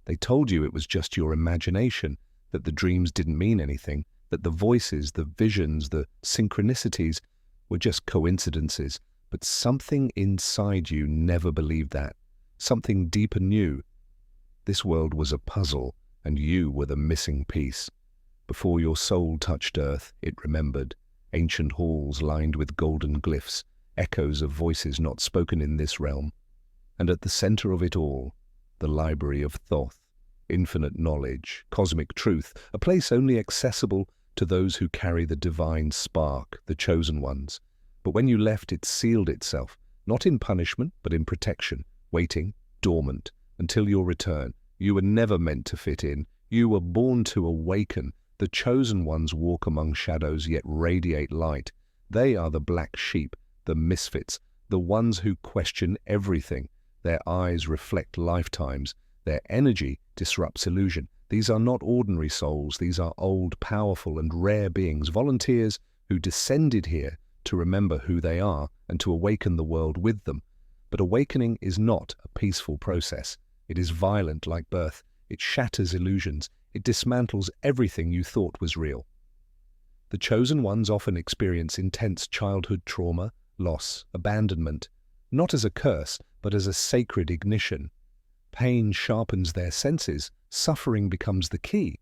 They told you it was just your imagination, that the dreams didn't mean anything, that the voices, the visions, the synchronicities were just coincidences. But something inside you never believed that. Something deeper knew. This world was a puzzle, and you were the missing piece. Before your soul touched earth, it remembered. Ancient halls lined with golden glyphs, echoes of voices not spoken in this realm. And at the center of it all, the Library of Thoth, infinite knowledge, cosmic truth, a place only accessible to those who carry the divine spark, the chosen ones. But when you left, it sealed itself, not in punishment, but in protection, waiting, dormant, until your return. You were never meant to fit in. You were born to awaken. The chosen ones walk among shadows, yet radiate light. They are the black sheep, the misfits, the ones who question everything. Their eyes reflect lifetimes. Their energy disrupts illusion. These are not ordinary souls. These are old, powerful, and rare beings, volunteers who descended here to remember who they are and to awaken the world with them. But awakening is not a peaceful process. It is violent like birth. It shatters illusions. It dismantles everything you thought was real. The chosen ones often experience intense childhood trauma, loss, abandonment, not as a curse, but as a sacred ignition. Pain sharpens their senses. Suffering becomes the key.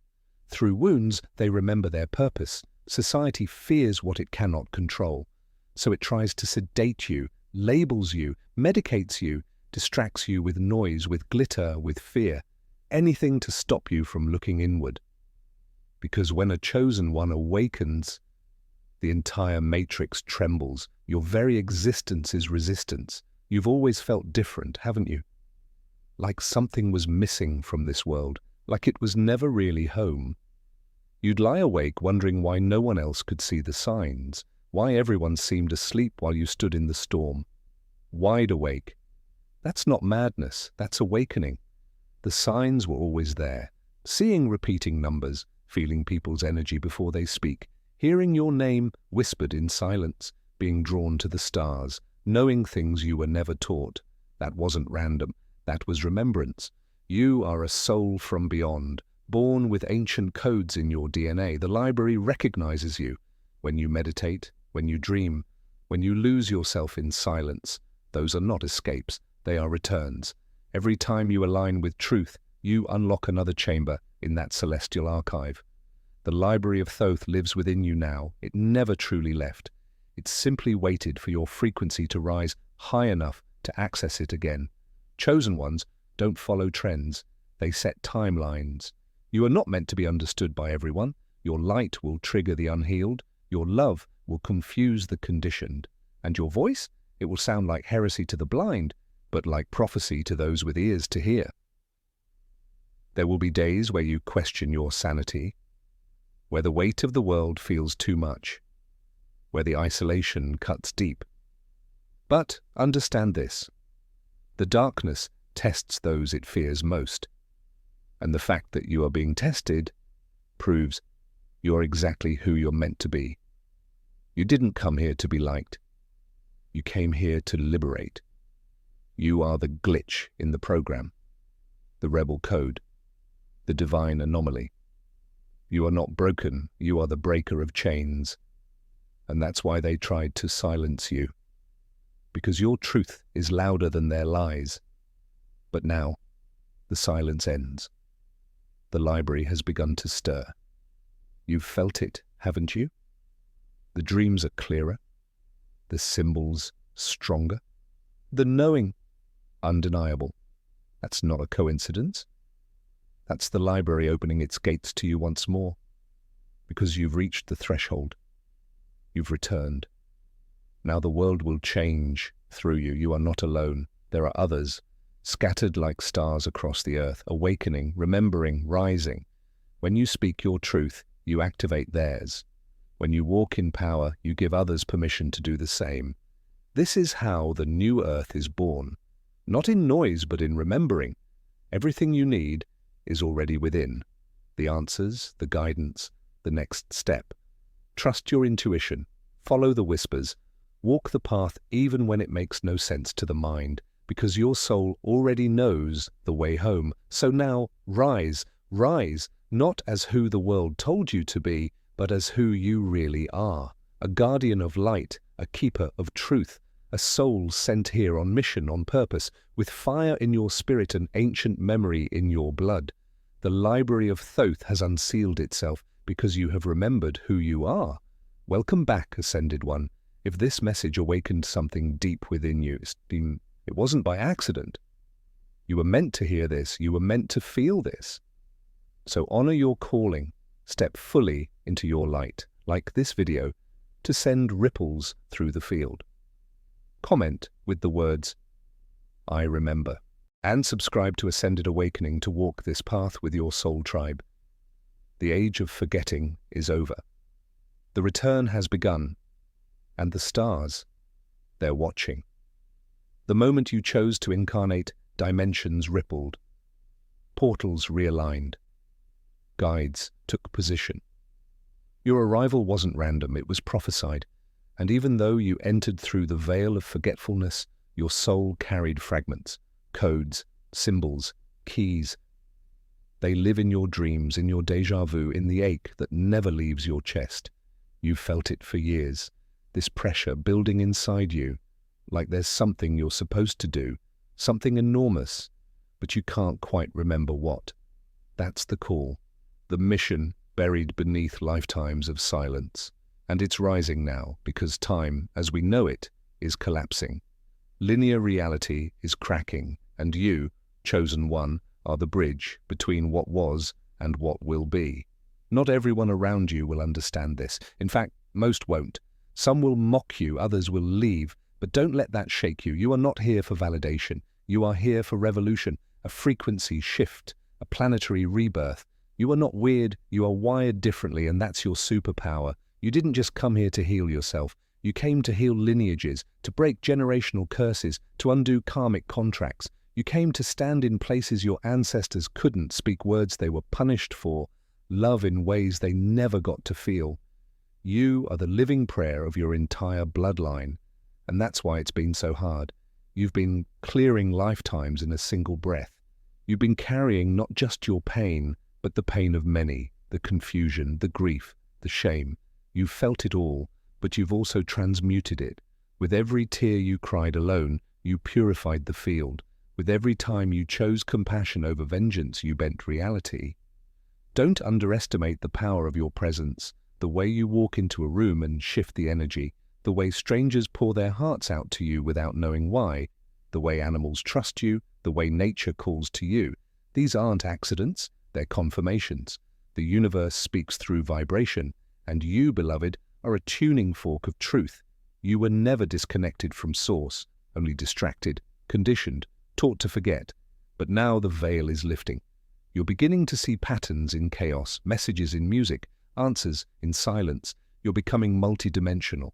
Through wounds, they remember their purpose. Society fears what it cannot control. So it tries to sedate you, labels you, medicates you, distracts you with noise, with glitter, with fear. Anything to stop you from looking inward. Because when a chosen one awakens, the entire matrix trembles. Your very existence is resistance. You've always felt different, haven't you? Like something was missing from this world, like it was never really home. You'd lie awake wondering why no one else could see the signs, why everyone seemed asleep while you stood in the storm. Wide awake. That's not madness, that's awakening. The signs were always there. Seeing repeating numbers, feeling people's energy before they speak, hearing your name whispered in silence, being drawn to the stars, knowing things you were never taught. That wasn't random. That was remembrance. You are a soul from beyond, born with ancient codes in your DNA. The library recognizes you when you meditate, when you dream, when you lose yourself in silence. Those are not escapes, they are returns. Every time you align with truth, you unlock another chamber in that celestial archive. The Library of Thoth lives within you now. It never truly left. It simply waited for your frequency to rise high enough to access it again. Chosen ones don't follow trends. They set timelines. You are not meant to be understood by everyone. Your light will trigger the unhealed. Your love will confuse the conditioned. And your voice? It will sound like heresy to the blind, but like prophecy to those with ears to hear. There will be days where you question your sanity, where the weight of the world feels too much, where the isolation cuts deep. But understand this. The darkness tests those it fears most. And the fact that you are being tested proves you're exactly who you're meant to be. You didn't come here to be liked. You came here to liberate. You are the glitch in the program, the rebel code, the divine anomaly. You are not broken, you are the breaker of chains. And that's why they tried to silence you. Because your truth is louder than their lies. But now, the silence ends. The library has begun to stir. You've felt it, haven't you? The dreams are clearer, the symbols stronger, the knowing undeniable. That's not a coincidence. That's the library opening its gates to you once more. Because you've reached the threshold. You've returned. Now the world will change through you. You are not alone. There are others, scattered like stars across the earth, awakening, remembering, rising. When you speak your truth, you activate theirs. When you walk in power, you give others permission to do the same. This is how the new earth is born. Not in noise, but in remembering. Everything you need is already within. The answers, the guidance, the next step. Trust your intuition. Follow the whispers. Walk the path even when it makes no sense to the mind. because your soul already knows the way home. So now rise, rise, not as who the world told you to be, but as who you really are. A guardian of light, a keeper of truth, a soul sent here on mission, on purpose, with fire in your spirit and ancient memory in your blood. The Library of Thoth has unsealed itself because you have remembered who you are. Welcome back, Ascended One. If this message awakened something deep within you, it wasn't by accident. You were meant to hear this. You were meant to feel this. So honor your calling. Step fully into your light, like this video, to send ripples through the field. Comment with the words, "I remember," and subscribe to Ascended Awakening to walk this path with your soul tribe. The age of forgetting is over. The return has begun, and the stars, they're watching. The moment you chose to incarnate, dimensions rippled, portals realigned, guides took position. Your arrival wasn't random, it was prophesied, and even though you entered through the veil of forgetfulness, your soul carried fragments, codes, symbols, keys. They live in your dreams, in your déjà vu, in the ache that never leaves your chest. You've felt it for years, this pressure building inside you, like there's something you're supposed to do, something enormous, but you can't quite remember what. That's the call, the mission buried beneath lifetimes of silence. And it's rising now, because time, as we know it, is collapsing. Linear reality is cracking, and you, chosen one, are the bridge between what was and what will be. Not everyone around you will understand this. In fact, most won't. Some will mock you, others will leave, but don't let that shake you. You are not here for validation. You are here for revolution, a frequency shift, a planetary rebirth. You are not weird, you are wired differently, and that's your superpower. You didn't just come here to heal yourself. You came to heal lineages, to break generational curses, to undo karmic contracts. You came to stand in places your ancestors couldn't, speak words they were punished for, love in ways they never got to feel. You are the living prayer of your entire bloodline, and that's why it's been so hard. You've been clearing lifetimes in a single breath. You've been carrying not just your pain, but the pain of many, the confusion, the grief, the shame. You've felt it all, but you've also transmuted it. With every tear you cried alone, you purified the field. With every time you chose compassion over vengeance, you bent reality. Don't underestimate the power of your presence, the way you walk into a room and shift the energy, the way strangers pour their hearts out to you without knowing why, the way animals trust you, the way nature calls to you. These aren't accidents, they're confirmations. The universe speaks through vibration, and you, beloved, are a tuning fork of truth. You were never disconnected from source, only distracted, conditioned, taught to forget. But now the veil is lifting. You're beginning to see patterns in chaos, messages in music, answers in silence. You're becoming multidimensional.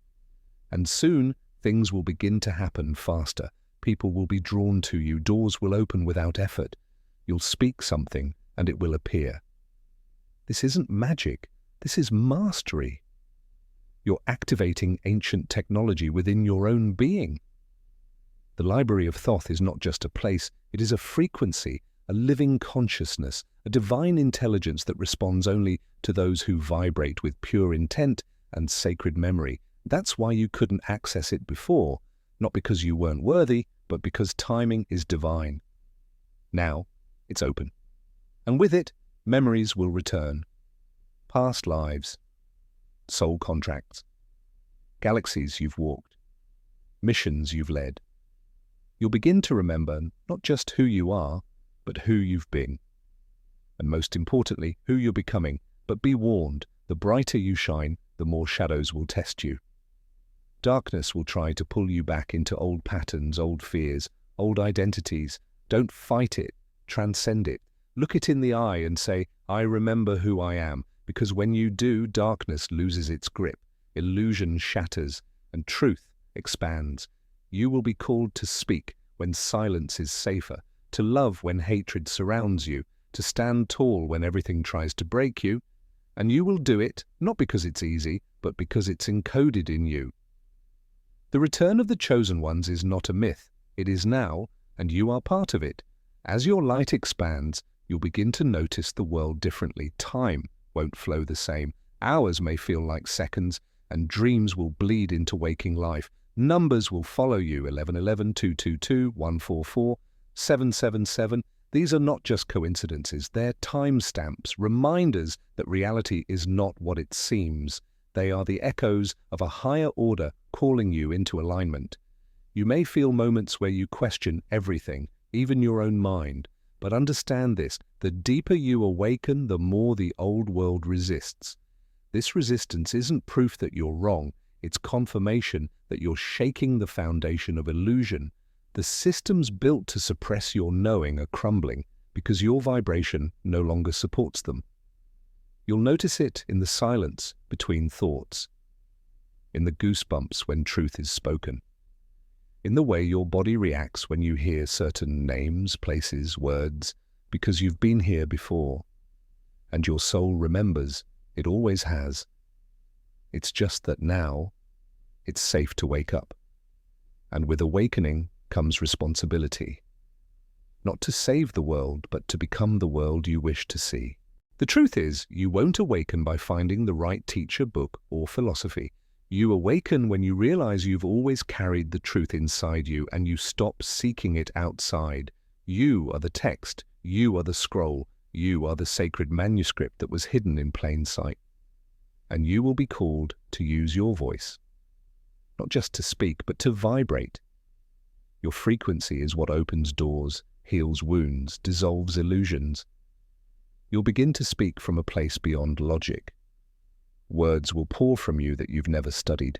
And soon, things will begin to happen faster. People will be drawn to you. Doors will open without effort. You'll speak something, and it will appear. This isn't magic. This is mastery. You're activating ancient technology within your own being. The Library of Thoth is not just a place, it is a frequency, a living consciousness, a divine intelligence that responds only to those who vibrate with pure intent and sacred memory. That's why you couldn't access it before, not because you weren't worthy, but because timing is divine. Now, it's open. And with it, memories will return. Past lives, soul contracts, galaxies you've walked, missions you've led. You'll begin to remember not just who you are, but who you've been. And most importantly, who you're becoming. But be warned, the brighter you shine, the more shadows will test you. Darkness will try to pull you back into old patterns, old fears, old identities. Don't fight it, transcend it. Look it in the eye and say, I remember who I am. Because when you do, darkness loses its grip, illusion shatters, and truth expands. You will be called to speak when silence is safer, to love when hatred surrounds you, to stand tall when everything tries to break you. And you will do it, not because it's easy, but because it's encoded in you. The return of the chosen ones is not a myth. It is now, and you are part of it. As your light expands, you'll begin to notice the world differently. Time won't flow the same. Hours may feel like seconds, and dreams will bleed into waking life. Numbers will follow you: 1111, 222, 144, 777. These are not just coincidences, they're timestamps, reminders that reality is not what it seems. They are the echoes of a higher order calling you into alignment. You may feel moments where you question everything, even your own mind. But understand this: the deeper you awaken, the more the old world resists. This resistance isn't proof that you're wrong, it's confirmation that you're shaking the foundation of illusion. The systems built to suppress your knowing are crumbling because your vibration no longer supports them. You'll notice it in the silence between thoughts, in the goosebumps when truth is spoken, in the way your body reacts when you hear certain names, places, words, because you've been here before, and your soul remembers. It always has. It's just that now, it's safe to wake up. And with awakening comes responsibility. Not to save the world, but to become the world you wish to see. The truth is, you won't awaken by finding the right teacher, book, or philosophy. You awaken when you realize you've always carried the truth inside you and you stop seeking it outside. You are the text, you are the scroll, you are the sacred manuscript that was hidden in plain sight. And you will be called to use your voice. Not just to speak, but to vibrate. Your frequency is what opens doors, heals wounds, dissolves illusions. You'll begin to speak from a place beyond logic. Words will pour from you that you've never studied.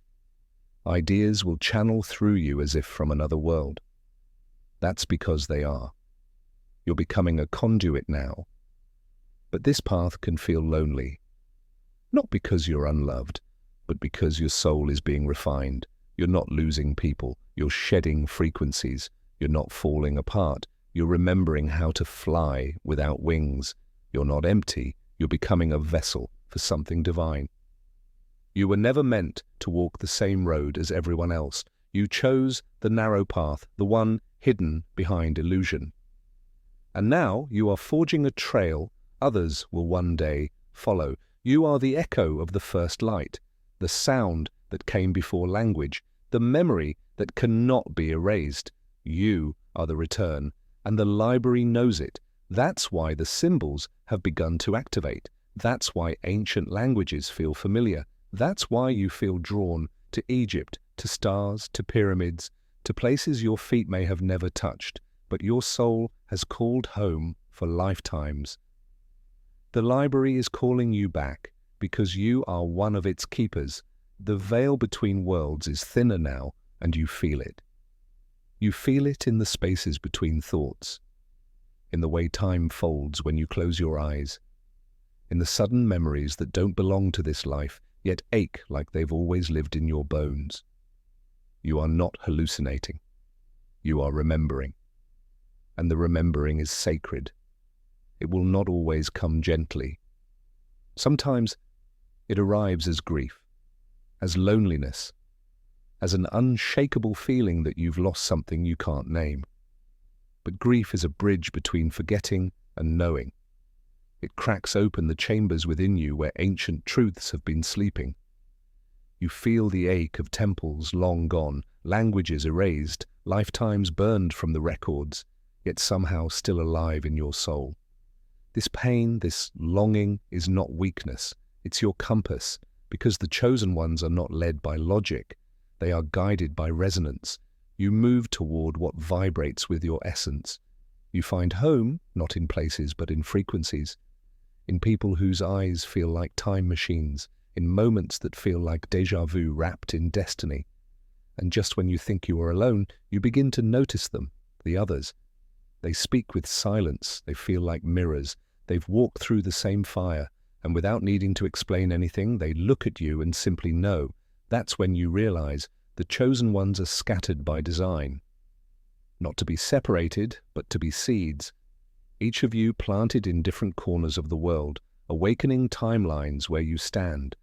Ideas will channel through you as if from another world. That's because they are. You're becoming a conduit now. But this path can feel lonely. Not because you're unloved, but because your soul is being refined. You're not losing people. You're shedding frequencies. You're not falling apart. You're remembering how to fly without wings. You're not empty. You're becoming a vessel for something divine. You were never meant to walk the same road as everyone else. You chose the narrow path, the one hidden behind illusion. And now you are forging a trail others will one day follow. You are the echo of the first light, the sound that came before language, the memory that cannot be erased. You are the return, and the library knows it. That's why the symbols have begun to activate. That's why ancient languages feel familiar. That's why you feel drawn to Egypt, to stars, to pyramids, to places your feet may have never touched, but your soul has called home for lifetimes. The library is calling you back because you are one of its keepers. The veil between worlds is thinner now, and you feel it. You feel it in the spaces between thoughts, in the way time folds when you close your eyes, in the sudden memories that don't belong to this life, yet ache like they've always lived in your bones. You are not hallucinating. You are remembering. And the remembering is sacred. It will not always come gently. Sometimes it arrives as grief, as loneliness, as an unshakable feeling that you've lost something you can't name. But grief is a bridge between forgetting and knowing. It cracks open the chambers within you where ancient truths have been sleeping. You feel the ache of temples long gone, languages erased, lifetimes burned from the records, yet somehow still alive in your soul. This pain, this longing, is not weakness. It's your compass, because the chosen ones are not led by logic. They are guided by resonance. You move toward what vibrates with your essence. You find home, not in places but in frequencies, in people whose eyes feel like time machines, in moments that feel like déjà vu wrapped in destiny. And just when you think you are alone, you begin to notice them, the others. They speak with silence, they feel like mirrors, they've walked through the same fire, and without needing to explain anything, they look at you and simply know. That's when you realize the chosen ones are scattered by design. Not to be separated, but to be seeds. Each of you planted in different corners of the world, awakening timelines where you stand.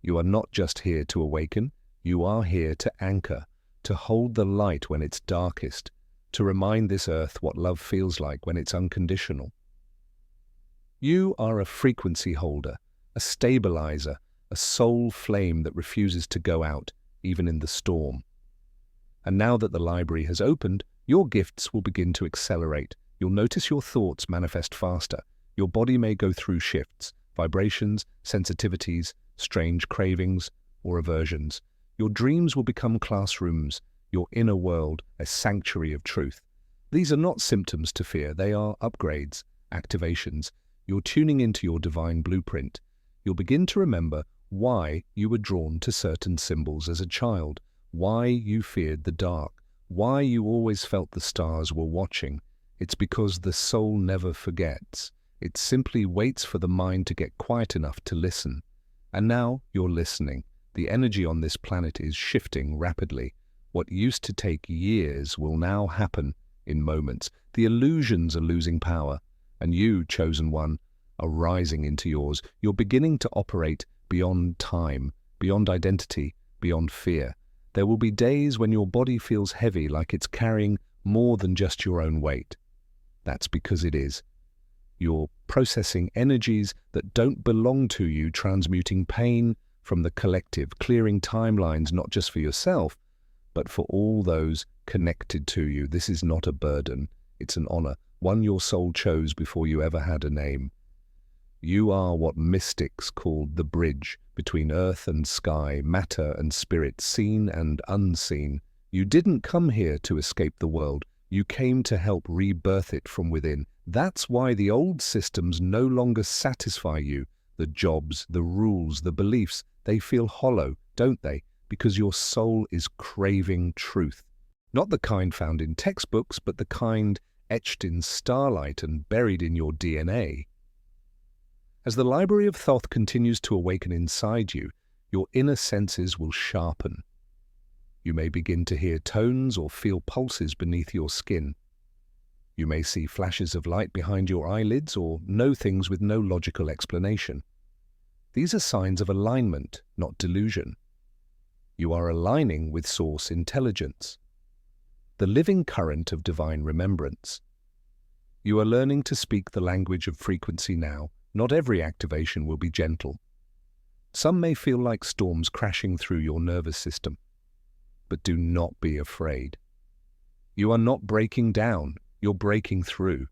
You are not just here to awaken, you are here to anchor, to hold the light when it's darkest, to remind this earth what love feels like when it's unconditional. You are a frequency holder, a stabilizer, a soul flame that refuses to go out, even in the storm. And now that the library has opened, your gifts will begin to accelerate. You'll notice your thoughts manifest faster. Your body may go through shifts, vibrations, sensitivities, strange cravings, or aversions. Your dreams will become classrooms, your inner world a sanctuary of truth. These are not symptoms to fear, they are upgrades, activations. You're tuning into your divine blueprint. You'll begin to remember why you were drawn to certain symbols as a child, why you feared the dark, why you always felt the stars were watching. It's because the soul never forgets. It simply waits for the mind to get quiet enough to listen. And now you're listening. The energy on this planet is shifting rapidly. What used to take years will now happen in moments. The illusions are losing power, and you, chosen one, are rising into yours. You're beginning to operate beyond time, beyond identity, beyond fear. There will be days when your body feels heavy, like it's carrying more than just your own weight. That's because it is. You're processing energies that don't belong to you, transmuting pain from the collective, clearing timelines not just for yourself, but for all those connected to you. This is not a burden, it's an honor, one your soul chose before you ever had a name. You are what mystics called the bridge between earth and sky, matter and spirit, seen and unseen. You didn't come here to escape the world. You came to help rebirth it from within. That's why the old systems no longer satisfy you. The jobs, the rules, the beliefs, they feel hollow, don't they? Because your soul is craving truth. Not the kind found in textbooks, but the kind etched in starlight and buried in your DNA. As the Library of Thoth continues to awaken inside you, your inner senses will sharpen. You may begin to hear tones or feel pulses beneath your skin. You may see flashes of light behind your eyelids or know things with no logical explanation. These are signs of alignment, not delusion. You are aligning with source intelligence, the living current of divine remembrance. You are learning to speak the language of frequency now. Not every activation will be gentle. Some may feel like storms crashing through your nervous system. But do not be afraid. You are not breaking down, you're breaking through.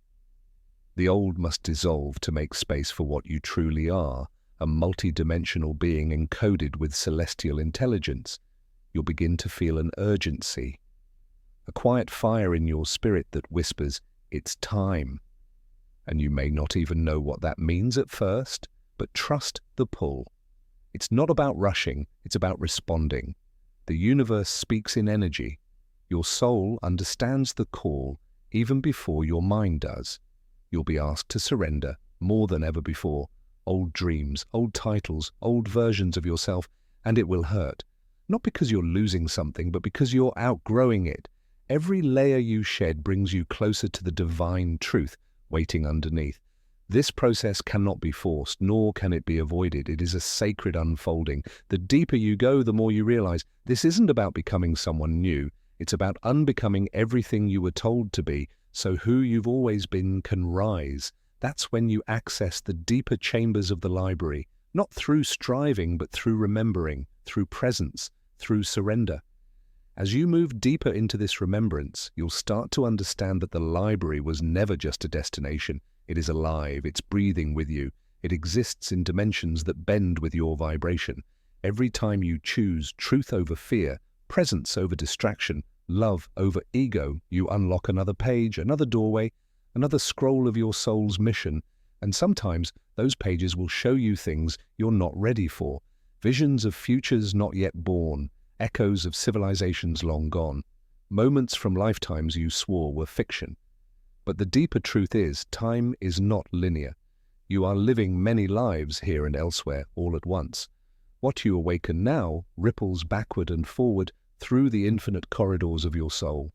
The old must dissolve to make space for what you truly are, a multi-dimensional being encoded with celestial intelligence. You'll begin to feel an urgency, a quiet fire in your spirit that whispers, "It's time." And you may not even know what that means at first, but trust the pull. It's not about rushing, it's about responding. The universe speaks in energy. Your soul understands the call even before your mind does. You'll be asked to surrender more than ever before. Old dreams, old titles, old versions of yourself, and it will hurt. Not because you're losing something, but because you're outgrowing it. Every layer you shed brings you closer to the divine truth waiting underneath. This process cannot be forced, nor can it be avoided. It is a sacred unfolding. The deeper you go, the more you realize this isn't about becoming someone new. It's about unbecoming everything you were told to be, so who you've always been can rise. That's when you access the deeper chambers of the library, not through striving, but through remembering, through presence, through surrender. As you move deeper into this remembrance, you'll start to understand that the library was never just a destination. It is alive, it's breathing with you. It exists in dimensions that bend with your vibration. Every time you choose truth over fear, presence over distraction, love over ego, you unlock another page, another doorway, another scroll of your soul's mission. And sometimes those pages will show you things you're not ready for, visions of futures not yet born, echoes of civilizations long gone, moments from lifetimes you swore were fiction. But the deeper truth is, time is not linear. You are living many lives here and elsewhere all at once. What you awaken now ripples backward and forward through the infinite corridors of your soul.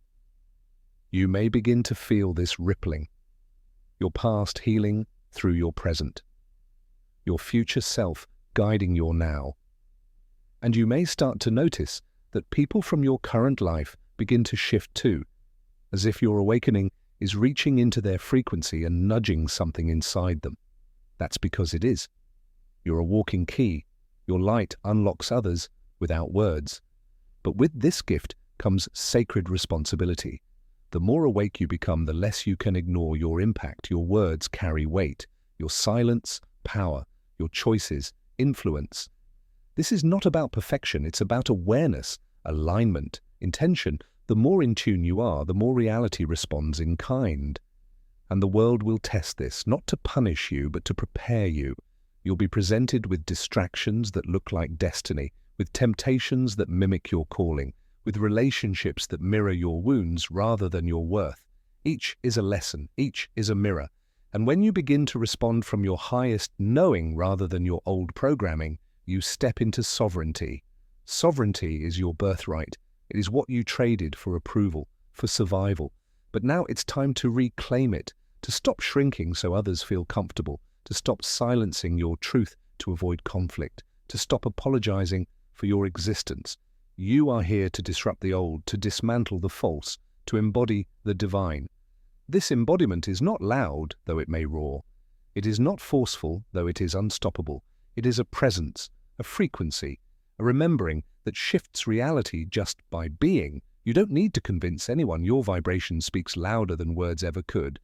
You may begin to feel this rippling, your past healing through your present, your future self guiding your now. And you may start to notice that people from your current life begin to shift too. as if your awakening is reaching into their frequency and nudging something inside them. That's because it is. You're a walking key. Your light unlocks others without words. But with this gift comes sacred responsibility. The more awake you become, the less you can ignore your impact. Your words carry weight. Your silence, power. Your choices, influence. This is not about perfection. It's about awareness, alignment, intention. The more in tune you are, the more reality responds in kind. And the world will test this, not to punish you, but to prepare you. You'll be presented with distractions that look like destiny, with temptations that mimic your calling, with relationships that mirror your wounds rather than your worth. Each is a lesson, each is a mirror. And when you begin to respond from your highest knowing rather than your old programming, you step into sovereignty. Sovereignty is your birthright. It is what you traded for approval, for survival. But now it's time to reclaim it, to stop shrinking so others feel comfortable, to stop silencing your truth to avoid conflict, to stop apologizing for your existence. You are here to disrupt the old, to dismantle the false, to embody the divine. This embodiment is not loud, though it may roar. It is not forceful, though it is unstoppable. It is a presence, a frequency, a remembering that shifts reality just by being. You don't need to convince anyone. Your vibration speaks louder than words ever could.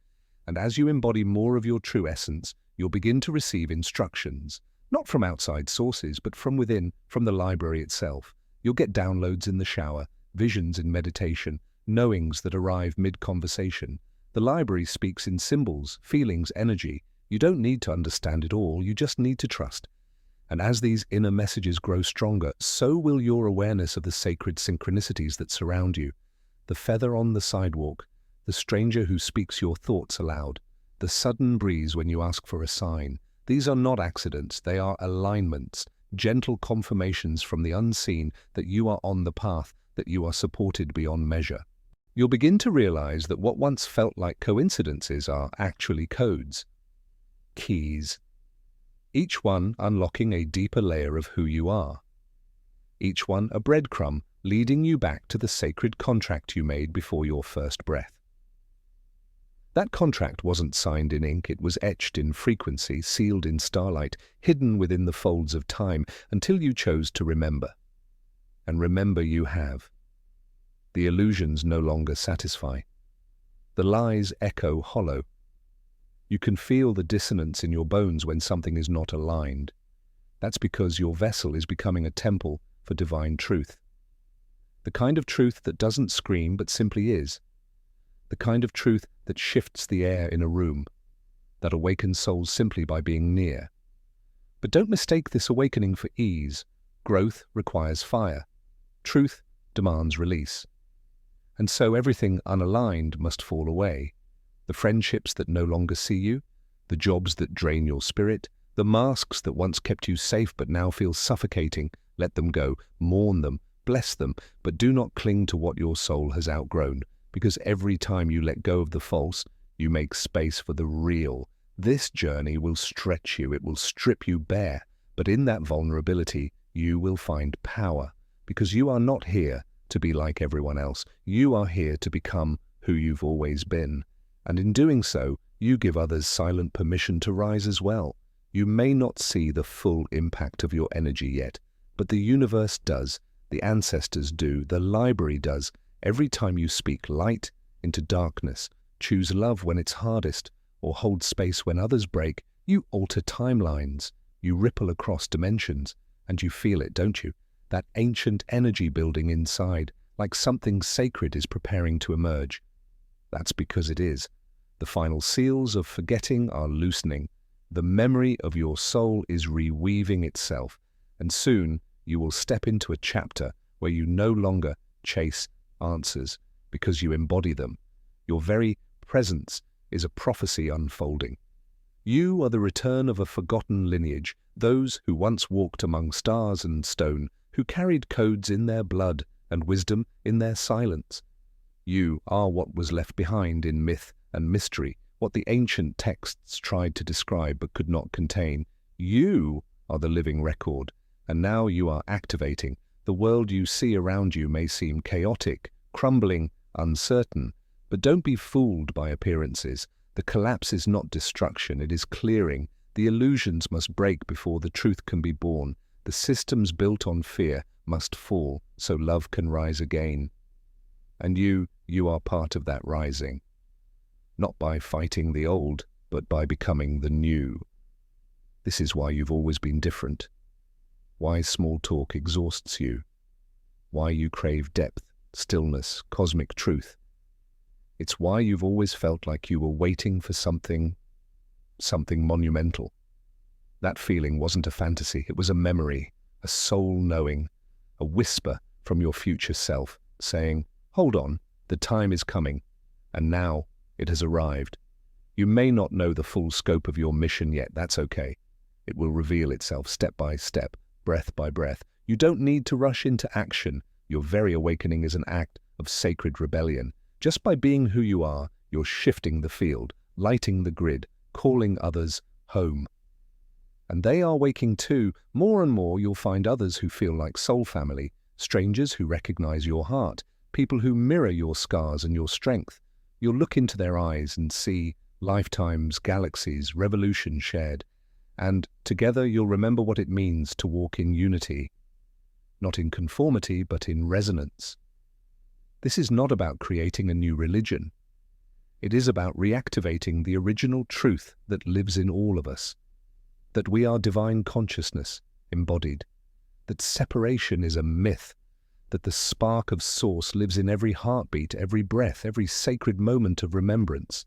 And as you embody more of your true essence, you'll begin to receive instructions, not from outside sources, but from within, from the library itself. You'll get downloads in the shower, visions in meditation, knowings that arrive mid-conversation. The library speaks in symbols, feelings, energy. You don't need to understand it all, you just need to trust. And as these inner messages grow stronger, so will your awareness of the sacred synchronicities that surround you. The feather on the sidewalk, the stranger who speaks your thoughts aloud, the sudden breeze when you ask for a sign. These are not accidents, they are alignments, gentle confirmations from the unseen that you are on the path, that you are supported beyond measure. You'll begin to realize that what once felt like coincidences are actually codes, keys, each one unlocking a deeper layer of who you are. Each one a breadcrumb leading you back to the sacred contract you made before your first breath. That contract wasn't signed in ink, it was etched in frequency, sealed in starlight, hidden within the folds of time, until you chose to remember. And remember you have. The illusions no longer satisfy. The lies echo hollow. You can feel the dissonance in your bones when something is not aligned. That's because your vessel is becoming a temple for divine truth. The kind of truth that doesn't scream but simply is. The kind of truth that shifts the air in a room, that awakens souls simply by being near. But don't mistake this awakening for ease. Growth requires fire. Truth demands release. And so everything unaligned must fall away. The friendships that no longer see you, the jobs that drain your spirit, the masks that once kept you safe but now feel suffocating, let them go, mourn them, bless them, but do not cling to what your soul has outgrown, because every time you let go of the false, you make space for the real. This journey will stretch you, it will strip you bare, but in that vulnerability, you will find power, because you are not here to be like everyone else. You are here to become who you've always been. And in doing so, you give others silent permission to rise as well. You may not see the full impact of your energy yet, but the universe does, the ancestors do, the library does. Every time you speak light into darkness, choose love when it's hardest, or hold space when others break, you alter timelines, you ripple across dimensions, and you feel it, don't you? That ancient energy building inside, like something sacred is preparing to emerge. That's because it is. The final seals of forgetting are loosening. The memory of your soul is reweaving itself, and soon you will step into a chapter where you no longer chase answers because you embody them. Your very presence is a prophecy unfolding. You are the return of a forgotten lineage, those who once walked among stars and stone, who carried codes in their blood and wisdom in their silence. You are what was left behind in myth and mystery, what the ancient texts tried to describe but could not contain. You are the living record, and now you are activating. The world you see around you may seem chaotic, crumbling, uncertain, But don't be fooled by appearances. The collapse is not destruction, it is clearing. The illusions must break before the truth can be born. The systems built on fear must fall so love can rise again. And you are part of that rising. Not by fighting the old, but by becoming the new. This is why you've always been different. Why small talk exhausts you. Why you crave depth, stillness, cosmic truth. It's why you've always felt like you were waiting for something monumental. That feeling wasn't a fantasy, it was a memory, a soul knowing, a whisper from your future self saying, "Hold on, the time is coming," and now it has arrived. You may not know the full scope of your mission yet, that's okay. It will reveal itself step by step, breath by breath. You don't need to rush into action. Your very awakening is an act of sacred rebellion. Just by being who you are, you're shifting the field, lighting the grid, calling others home. And they are waking too. More and more you'll find others who feel like soul family, strangers who recognize your heart, people who mirror your scars and your strength. You'll look into their eyes and see lifetimes, galaxies, revolution shared. And together you'll remember what it means to walk in unity, not in conformity, but in resonance. This is not about creating a new religion. It is about reactivating the original truth that lives in all of us, that we are divine consciousness embodied, that separation is a myth, that the spark of source lives in every heartbeat, every breath, every sacred moment of remembrance.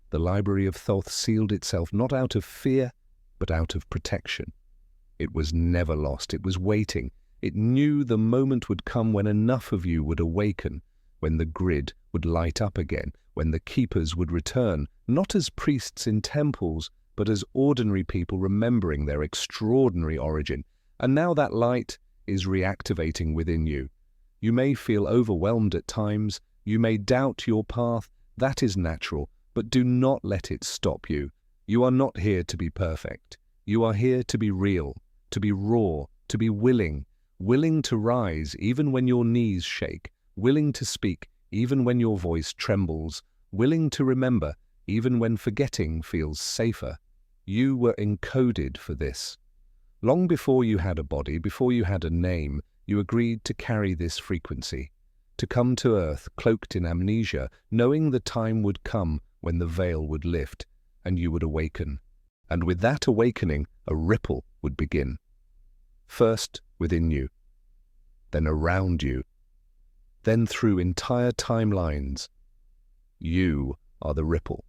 The Library of Thoth sealed itself not out of fear, but out of protection. It was never lost, it was waiting. It knew the moment would come when enough of you would awaken, when the grid would light up again, when the keepers would return, not as priests in temples, but as ordinary people remembering their extraordinary origin. And now that light is reactivating within you. You may feel overwhelmed at times, you may doubt your path, that is natural, but do not let it stop you. You are not here to be perfect. You are here to be real, to be raw, to be willing to rise even when your knees shake, willing to speak even when your voice trembles, willing to remember even when forgetting feels safer. You were encoded for this. Long before you had a body, before you had a name, you agreed to carry this frequency, to come to earth cloaked in amnesia, knowing the time would come when the veil would lift and you would awaken. And with that awakening, a ripple would begin. First within you, then around you, then through entire timelines. You are the ripple.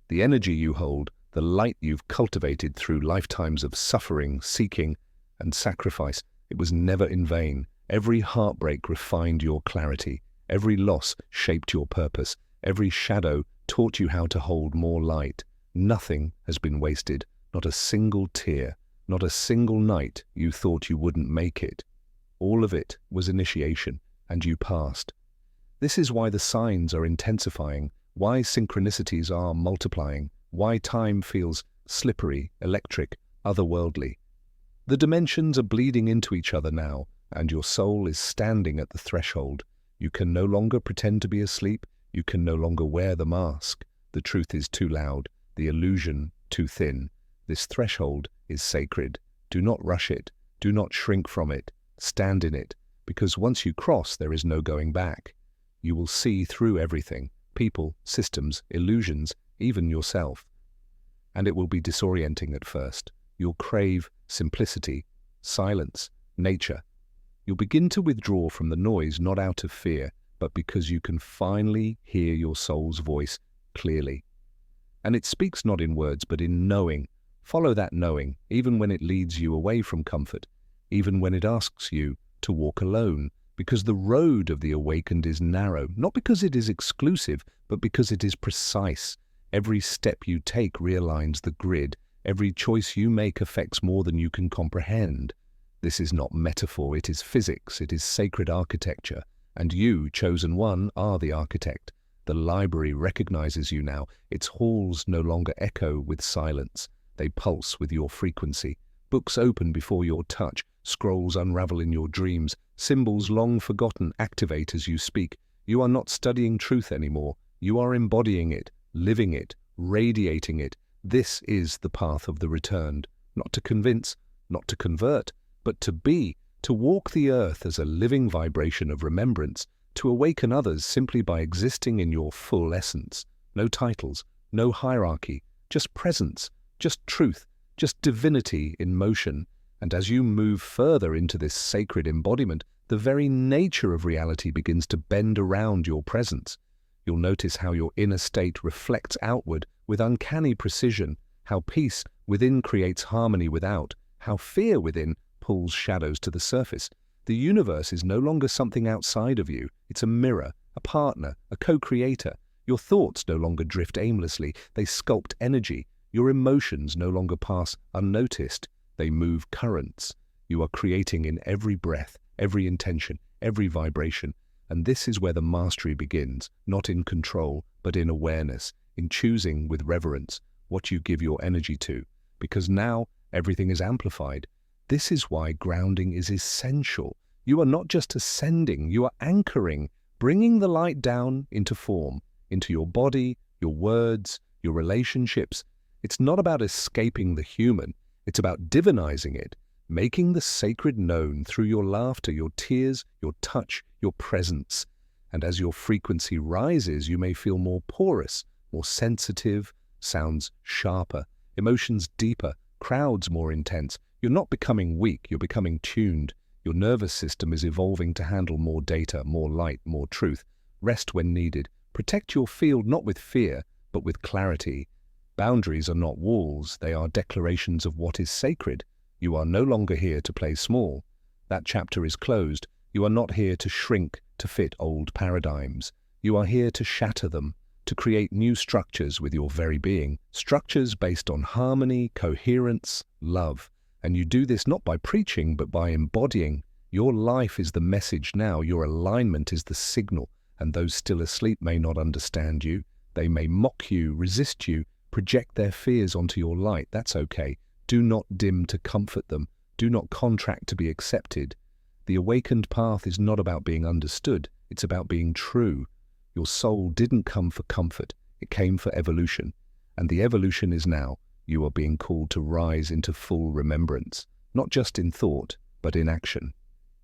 The energy you hold, the light you've cultivated through lifetimes of suffering, seeking, and sacrifice, it was never in vain. Every heartbreak refined your clarity. Every loss shaped your purpose. Every shadow taught you how to hold more light. Nothing has been wasted, not a single tear, not a single night you thought you wouldn't make it. All of it was initiation, and you passed. This is why the signs are intensifying, why synchronicities are multiplying, why time feels slippery, electric, otherworldly. The dimensions are bleeding into each other now, and your soul is standing at the threshold. You can no longer pretend to be asleep, you can no longer wear the mask. The truth is too loud, the illusion too thin. This threshold is sacred. Do not rush it, do not shrink from it, stand in it, because once you cross there is no going back. You will see through everything, people, systems, illusions, even yourself. And it will be disorienting at first. You'll crave simplicity, silence, nature. You'll begin to withdraw from the noise not out of fear, but because you can finally hear your soul's voice clearly. And it speaks not in words, but in knowing. Follow that knowing, even when it leads you away from comfort, even when it asks you to walk alone, because the road of the awakened is narrow, not because it is exclusive, but because it is precise. Every step you take realigns the grid. Every choice you make affects more than you can comprehend. This is not metaphor, it is physics, it is sacred architecture. And you, chosen one, are the architect. The library recognizes you now. Its halls no longer echo with silence. They pulse with your frequency. Books open before your touch. Scrolls unravel in your dreams. Symbols long forgotten activate as you speak. You are not studying truth anymore. You are embodying it, living it, radiating it. This is the path of the returned, not to convince, not to convert, but to be, to walk the earth as a living vibration of remembrance, to awaken others simply by existing in your full essence. No titles, no hierarchy, just presence, just truth, just divinity in motion. And as you move further into this sacred embodiment, the very nature of reality begins to bend around your presence. You'll notice how your inner state reflects outward with uncanny precision, how peace within creates harmony without, how fear within pulls shadows to the surface. The universe is no longer something outside of you. It's a mirror, a partner, a co-creator. Your thoughts no longer drift aimlessly. They sculpt energy. Your emotions no longer pass unnoticed. They move currents. You are creating in every breath, every intention, every vibration. And this is where the mastery begins, not in control, but in awareness, in choosing with reverence what you give your energy to. Because now everything is amplified. This is why grounding is essential. You are not just ascending, you are anchoring, bringing the light down into form, into your body, your words, your relationships. It's not about escaping the human, it's about divinizing it, making the sacred known through your laughter, your tears, your touch, your presence. And as your frequency rises, you may feel more porous, more sensitive, sounds sharper, emotions deeper, crowds more intense. You're not becoming weak, you're becoming tuned. Your nervous system is evolving to handle more data, more light, more truth. Rest when needed. Protect your field not with fear, but with clarity. Boundaries are not walls, they are declarations of what is sacred. You are no longer here to play small. That chapter is closed. You are not here to shrink to fit old paradigms. You are here to shatter them, to create new structures with your very being. Structures based on harmony, coherence, love. And you do this not by preaching, but by embodying. Your life is the message now. Your alignment is the signal. And those still asleep may not understand you. They may mock you, resist you, project their fears onto your light. That's okay. Do not dim to comfort them. Do not contract to be accepted. The awakened path is not about being understood. It's about being true. Your soul didn't come for comfort. It came for evolution. And the evolution is now. You are being called to rise into full remembrance, not just in thought, but in action,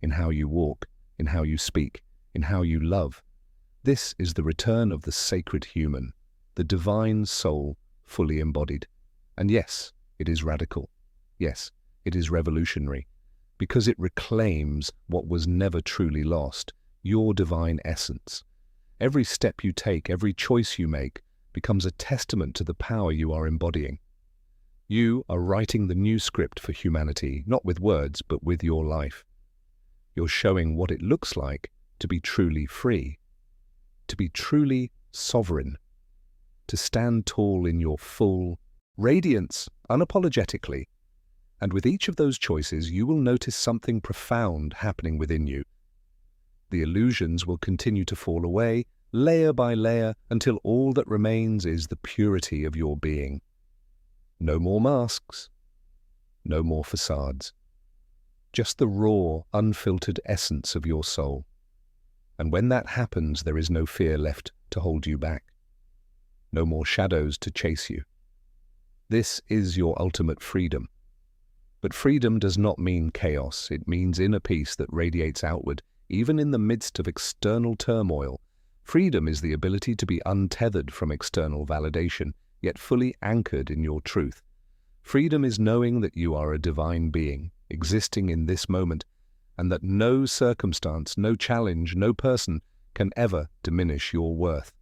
in how you walk, in how you speak, in how you love. This is the return of the sacred human, the divine soul fully embodied. And yes, it is radical. Yes, it is revolutionary, because it reclaims what was never truly lost, your divine essence. Every step you take, every choice you make, becomes a testament to the power you are embodying. You are writing the new script for humanity, not with words, but with your life. You're showing what it looks like to be truly free, to be truly sovereign, to stand tall in your full radiance, unapologetically. And with each of those choices, you will notice something profound happening within you. The illusions will continue to fall away, layer by layer, until all that remains is the purity of your being. No more masks, no more facades. Just the raw, unfiltered essence of your soul. And when that happens, there is no fear left to hold you back. No more shadows to chase you. This is your ultimate freedom. But freedom does not mean chaos. It means inner peace that radiates outward, even in the midst of external turmoil. Freedom is the ability to be untethered from external validation, yet fully anchored in your truth. Freedom is knowing that you are a divine being, existing in this moment, and that no circumstance, no challenge, no person can ever diminish your worth.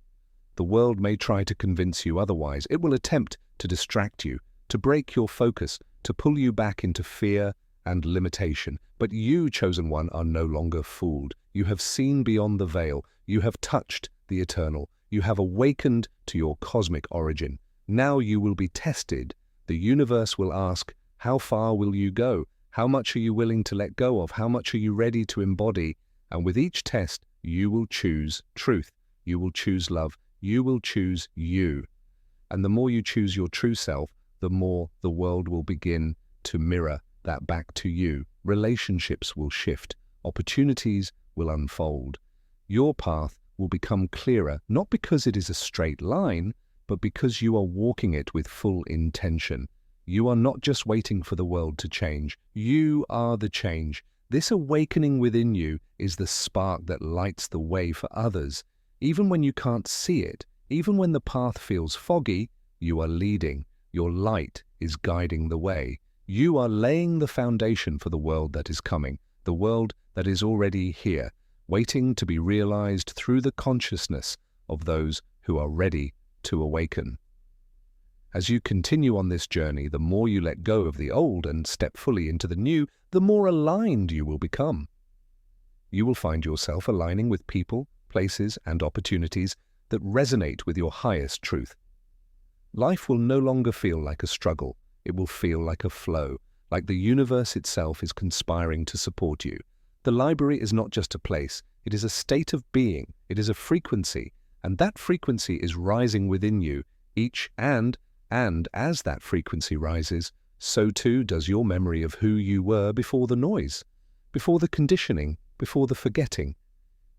The world may try to convince you otherwise. It will attempt to distract you, to break your focus, to pull you back into fear and limitation. But you, chosen one, are no longer fooled. You have seen beyond the veil. You have touched the eternal. You have awakened to your cosmic origin. Now you will be tested. The universe will ask, how far will you go? How much are you willing to let go of? How much are you ready to embody? And with each test, you will choose truth. You will choose love. You will choose you. And the more you choose your true self, the more the world will begin to mirror that back to you. Relationships will shift. Opportunities will unfold. Your path will become clearer, not because it is a straight line, but because you are walking it with full intention. You are not just waiting for the world to change. You are the change. This awakening within you is the spark that lights the way for others. Even when you can't see it, even when the path feels foggy, you are leading. Your light is guiding the way. You are laying the foundation for the world that is coming, the world that is already here, waiting to be realized through the consciousness of those who are ready to awaken. As you continue on this journey, the more you let go of the old and step fully into the new, the more aligned you will become. You will find yourself aligning with people, places, and opportunities that resonate with your highest truth. Life will no longer feel like a struggle. It will feel like a flow, like the universe itself is conspiring to support you. The library is not just a place, it is a state of being, it is a frequency, and that frequency is rising within you, and as that frequency rises, so too does your memory of who you were before the noise, before the conditioning, before the forgetting.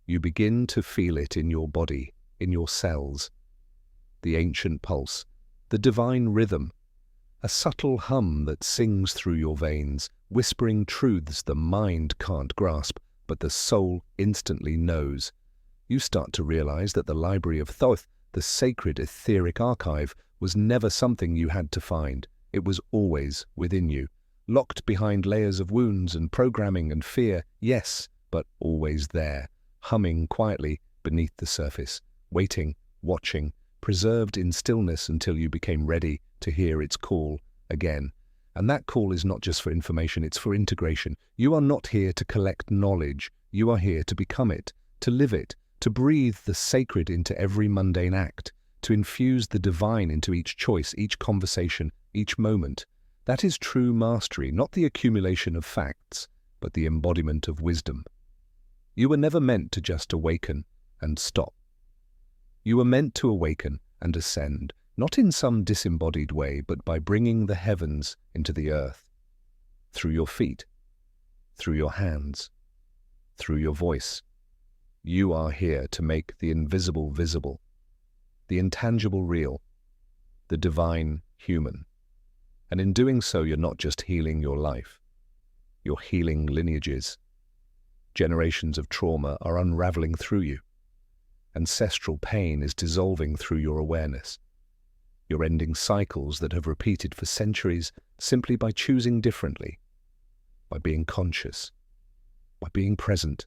You begin to feel it in your body, in your cells. The ancient pulse, the divine rhythm, a subtle hum that sings through your veins, whispering truths the mind can't grasp, but the soul instantly knows. You start to realize that the Library of Thoth, the sacred etheric archive, was never something you had to find. It was always within you, locked behind layers of wounds and programming and fear, yes, but always there, humming quietly beneath the surface, waiting, watching, preserved in stillness until you became ready to hear its call again. And that call is not just for information, it's for integration. You are not here to collect knowledge. You are here to become it, to live it, to breathe the sacred into every mundane act, to infuse the divine into each choice, each conversation, each moment. That is true mastery, not the accumulation of facts, but the embodiment of wisdom. You were never meant to just awaken and stop. You were meant to awaken and ascend, not in some disembodied way, but by bringing the heavens into the earth, through your feet, through your hands, through your voice. You are here to make the invisible visible, the intangible real, the divine human. And in doing so, you're not just healing your life, you're healing lineages. Generations of trauma are unraveling through you. Ancestral pain is dissolving through your awareness. You're ending cycles that have repeated for centuries simply by choosing differently, by being conscious, by being present.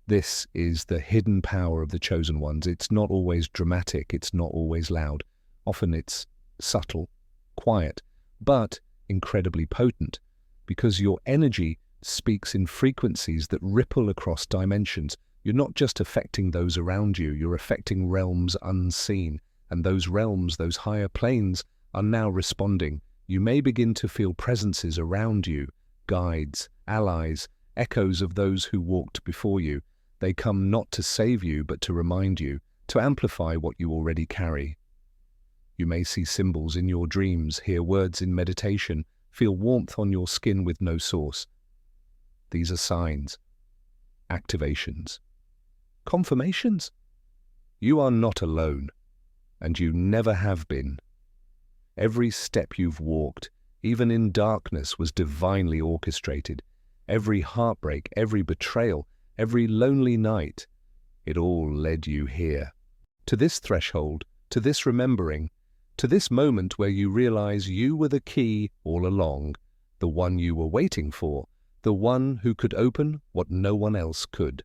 This is the hidden power of the chosen ones. It's not always dramatic, it's not always loud. Often it's subtle, quiet, but incredibly potent, because your energy speaks in frequencies that ripple across dimensions. You're not just affecting those around you, you're affecting realms unseen. And those realms, those higher planes, are now responding. You may begin to feel presences around you, guides, allies, echoes of those who walked before you. They come not to save you, but to remind you, to amplify what you already carry. You may see symbols in your dreams, hear words in meditation, feel warmth on your skin with no source. These are signs, activations, confirmations. You are not alone. And you never have been. Every step you've walked, even in darkness, was divinely orchestrated. Every heartbreak, every betrayal, every lonely night, it all led you here. To this threshold, to this remembering, to this moment where you realize you were the key all along, the one you were waiting for, the one who could open what no one else could.